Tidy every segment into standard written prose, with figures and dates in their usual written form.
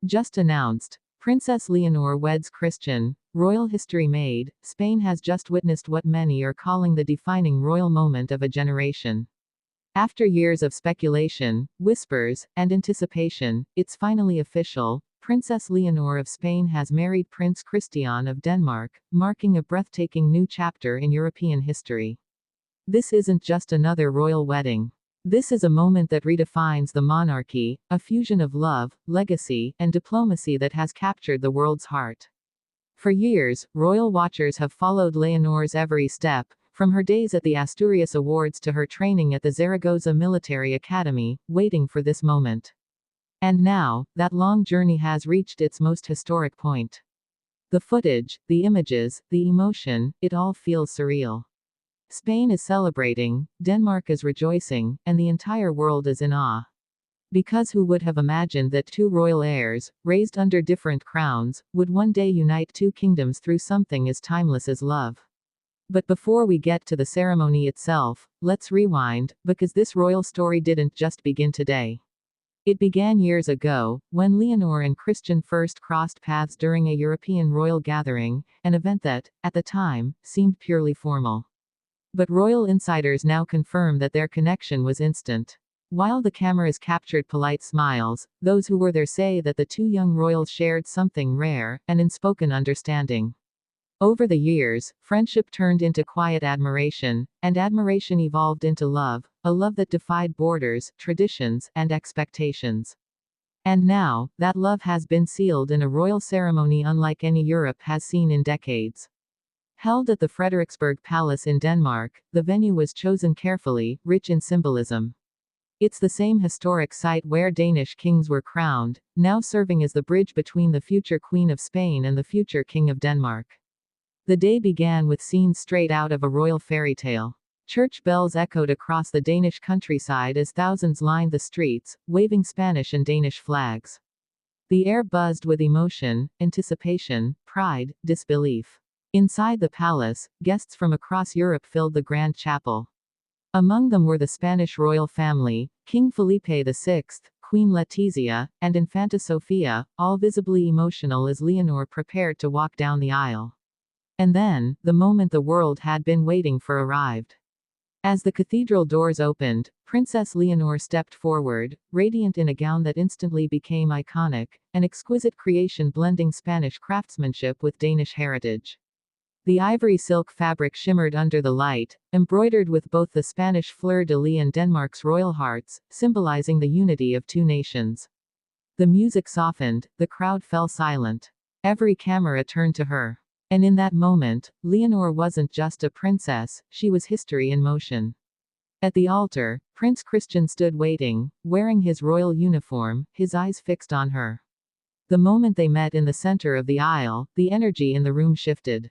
Just announced. Princess Leonor weds Christian. Royal history made. Spain has just witnessed what many are calling the defining royal moment of a generation. After years of speculation, whispers, and anticipation, it's finally official. Princess Leonor of Spain has married Prince Christian of Denmark, marking a breathtaking new chapter in European history. This isn't just another royal wedding. This is a moment that redefines the monarchy, a fusion of love, legacy, and diplomacy that has captured the world's heart. For years, royal watchers have followed Leonor's every step, from her days at the Asturias Awards to her training at the Zaragoza Military Academy, waiting for this moment. And now, that long journey has reached its most historic point. The footage, the images, the emotion, it all feels surreal. Spain is celebrating, Denmark is rejoicing, and the entire world is in awe. Because who would have imagined that two royal heirs, raised under different crowns, would one day unite two kingdoms through something as timeless as love? But before we get to the ceremony itself, let's rewind, because this royal story didn't just begin today. It began years ago, when Leonor and Christian first crossed paths during a European royal gathering, an event that, at the time, seemed purely formal. But royal insiders now confirm that their connection was instant. While the cameras captured polite smiles, those who were there say that the two young royals shared something rare, an unspoken understanding. Over the years, friendship turned into quiet admiration, and admiration evolved into love, a love that defied borders, traditions, and expectations. And now, that love has been sealed in a royal ceremony unlike any Europe has seen in decades. Held at the Frederiksberg Palace in Denmark, the venue was chosen carefully, rich in symbolism. It's the same historic site where Danish kings were crowned, now serving as the bridge between the future Queen of Spain and the future King of Denmark. The day began with scenes straight out of a royal fairy tale. Church bells echoed across the Danish countryside as thousands lined the streets, waving Spanish and Danish flags. The air buzzed with emotion, anticipation, pride, disbelief. Inside the palace, guests from across Europe filled the grand chapel. Among them were the Spanish royal family, King Felipe VI, Queen Letizia, and Infanta Sofia, all visibly emotional as Leonor prepared to walk down the aisle. And then, the moment the world had been waiting for arrived. As the cathedral doors opened, Princess Leonor stepped forward, radiant in a gown that instantly became iconic, an exquisite creation blending Spanish craftsmanship with Danish heritage. The ivory silk fabric shimmered under the light, embroidered with both the Spanish fleur-de-lis and Denmark's royal hearts, symbolizing the unity of two nations. The music softened, the crowd fell silent. Every camera turned to her. And in that moment, Leonor wasn't just a princess, she was history in motion. At the altar, Prince Christian stood waiting, wearing his royal uniform, his eyes fixed on her. The moment they met in the center of the aisle, the energy in the room shifted.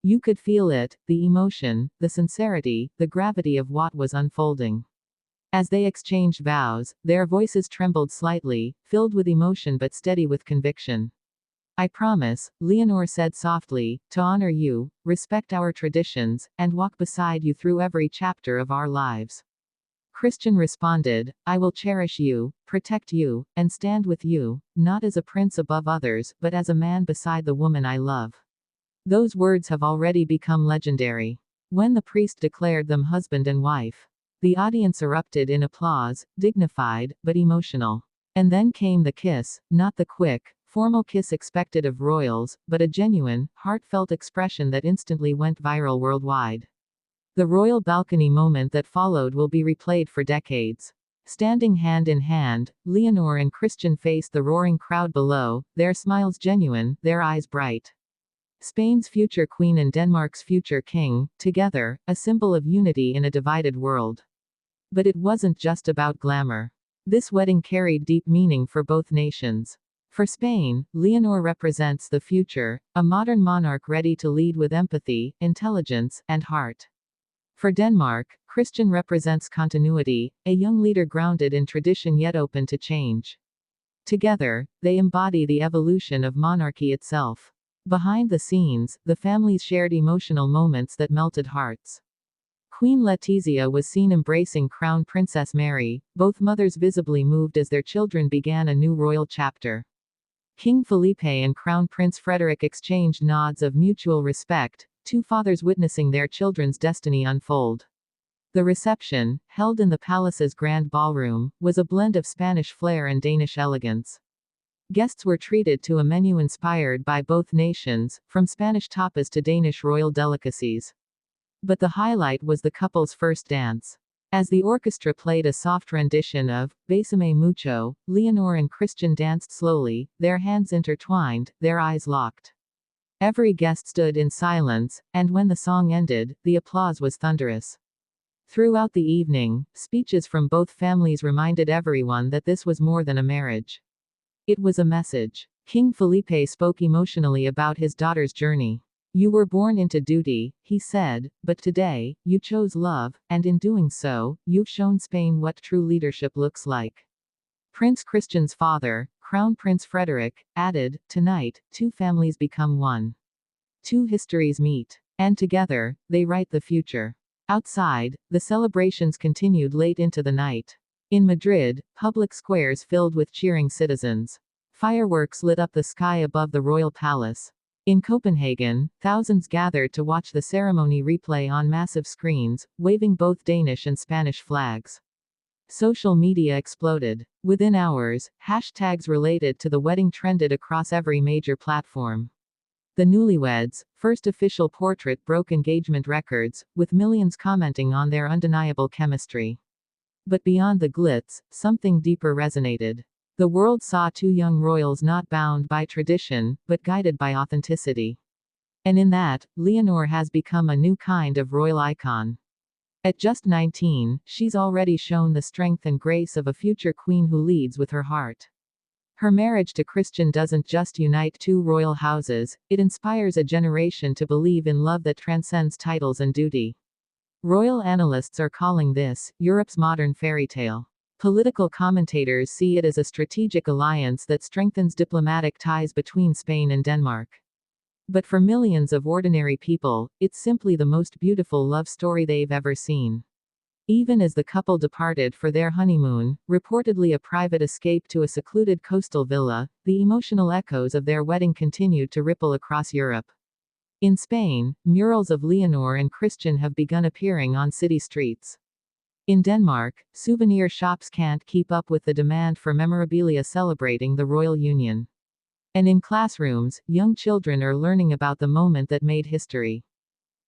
You could feel it, the emotion, the sincerity, the gravity of what was unfolding. As they exchanged vows, their voices trembled slightly, filled with emotion but steady with conviction. I promise, Leonor said softly, to honor you, respect our traditions, and walk beside you through every chapter of our lives. Christian responded, I will cherish you, protect you, and stand with you, not as a prince above others, but as a man beside the woman I love. Those words have already become legendary. When the priest declared them husband and wife, the audience erupted in applause, dignified, but emotional. And then came the kiss, not the quick, formal kiss expected of royals, but a genuine, heartfelt expression that instantly went viral worldwide. The royal balcony moment that followed will be replayed for decades. Standing hand in hand, Leonor and Christian faced the roaring crowd below, their smiles genuine, their eyes bright. Spain's future queen and Denmark's future king, together, a symbol of unity in a divided world. But it wasn't just about glamour. This wedding carried deep meaning for both nations. For Spain, Leonor represents the future, a modern monarch ready to lead with empathy, intelligence, and heart. For Denmark, Christian represents continuity, a young leader grounded in tradition yet open to change. Together, they embody the evolution of monarchy itself. Behind the scenes, the families shared emotional moments that melted hearts. Queen Letizia was seen embracing Crown Princess Mary, both mothers visibly moved as their children began a new royal chapter. King Felipe and Crown Prince Frederick exchanged nods of mutual respect, two fathers witnessing their children's destiny unfold. The reception, held in the palace's grand ballroom, was a blend of Spanish flair and Danish elegance. Guests were treated to a menu inspired by both nations, from Spanish tapas to Danish royal delicacies. But the highlight was the couple's first dance. As the orchestra played a soft rendition of Bésame Mucho, Leonor and Christian danced slowly, their hands intertwined, their eyes locked. Every guest stood in silence, and when the song ended, the applause was thunderous. Throughout the evening, speeches from both families reminded everyone that this was more than a marriage. It was a message. King Felipe spoke emotionally about his daughter's journey. "You were born into duty," he said, "but today, you chose love, and in doing so, you've shown Spain what true leadership looks like." Prince Christian's father, Crown Prince Frederick, added, "Tonight, two families become one. Two histories meet. And together, they write the future." Outside, the celebrations continued late into the night. In Madrid, public squares filled with cheering citizens. Fireworks lit up the sky above the royal palace. In Copenhagen, thousands gathered to watch the ceremony replay on massive screens, waving both Danish and Spanish flags. Social media exploded. Within hours, hashtags related to the wedding trended across every major platform. The newlyweds' first official portrait broke engagement records, with millions commenting on their undeniable chemistry. But beyond the glitz, something deeper resonated. The world saw two young royals not bound by tradition, but guided by authenticity. And in that, Leonor has become a new kind of royal icon. At just 19, she's already shown the strength and grace of a future queen who leads with her heart. Her marriage to Christian doesn't just unite two royal houses, it inspires a generation to believe in love that transcends titles and duty. Royal analysts are calling this Europe's modern fairy tale. Political commentators see it as a strategic alliance that strengthens diplomatic ties between Spain and Denmark. But for millions of ordinary people, it's simply the most beautiful love story they've ever seen. Even as the couple departed for their honeymoon, reportedly a private escape to a secluded coastal villa, the emotional echoes of their wedding continued to ripple across Europe. In Spain, murals of Leonor and Christian have begun appearing on city streets. In Denmark, souvenir shops can't keep up with the demand for memorabilia celebrating the royal union. And in classrooms, young children are learning about the moment that made history.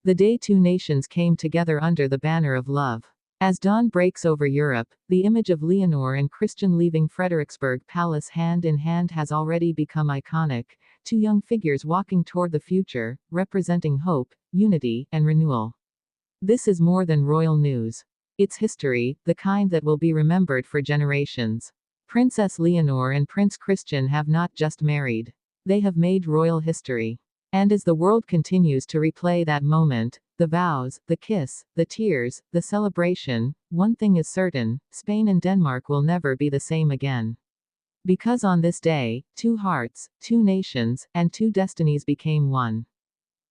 The day two nations came together under the banner of love. As dawn breaks over Europe, the image of Leonor and Christian leaving Frederiksberg Palace hand in hand has already become iconic, two young figures walking toward the future, representing hope, unity, and renewal. This is more than royal news. It's history, the kind that will be remembered for generations. Princess Leonor and Prince Christian have not just married. They have made royal history. And as the world continues to replay that moment, the vows, the kiss, the tears, the celebration, one thing is certain, Spain and Denmark will never be the same again. Because on this day, two hearts, two nations, and two destinies became one.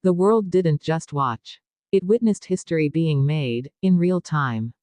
The world didn't just watch. It witnessed history being made, in real time.